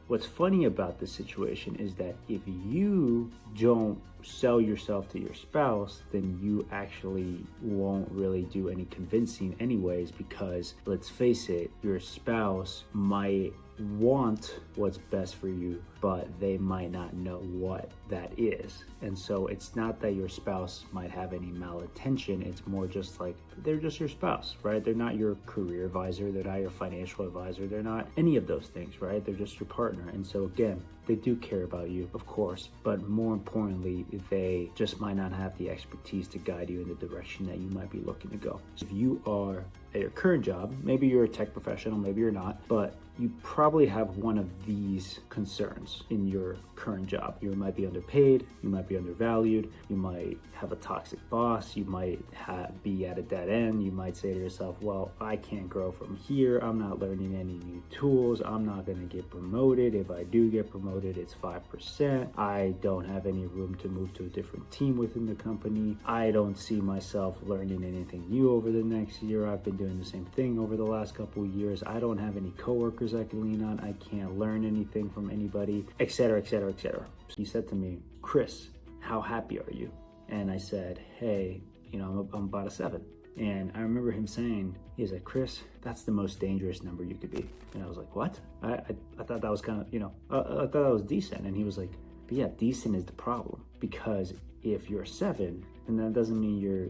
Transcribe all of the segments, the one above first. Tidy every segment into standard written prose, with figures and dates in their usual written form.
what's funny about this situation is that if you don't sell yourself to your spouse, then you actually won't really do any convincing anyways, because let's face it, your spouse might want what's best for you, but they might not know what that is. And so it's not that your spouse might have any malintention, it's more just like they're just your spouse, right? They're not your career advisor, they're not your financial advisor, they're not any of those things, right? They're just your partner. And so again, they do care about you, of course, but more importantly, they just might not have the expertise to guide you in the direction that you might be looking to go. If you are at your current job, maybe you're a tech professional, maybe you're not, but you probably have one of these concerns in your current job. You might be underpaid, you might be undervalued, you might have a toxic boss, you might be at a dead end, you might say to yourself, well, I can't grow from here, I'm not learning any new tools, I'm not gonna get promoted. If I do get promoted, it's 5%. I don't have any room to move to a different team within the company. I don't see myself learning anything new over the next year. I've been doing the same thing over the last couple of years. I don't have any coworkers I can lean on. I can't learn anything from anybody, etc., etc., etc. He said to me, Chris, how happy are you? And I said, hey, I'm about a 7. And I remember him saying, he's like, Chris, that's the most dangerous number you could be. And I was like, what? I thought that was kind of, I thought that was decent. And he was like, but yeah, decent is the problem. Because if you're a 7, then that doesn't mean you're,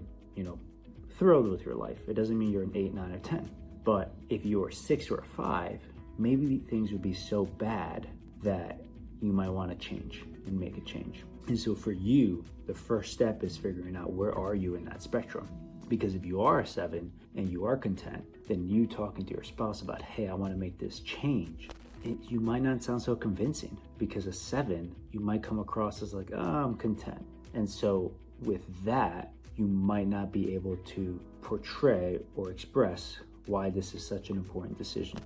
thrilled with your life. It doesn't mean you're an 8, 9, or 10. But if you're a 6 or a 5, maybe things would be so bad that you might want to change and make a change. And so for you, the first step is figuring out where are you in that spectrum. Because if you are a 7 and you are content, then you talking to your spouse about, hey, I want to make this change, you might not sound so convincing, because a 7, you might come across as like, oh, I'm content. And so with that, you might not be able to portray or express why this is such an important decision.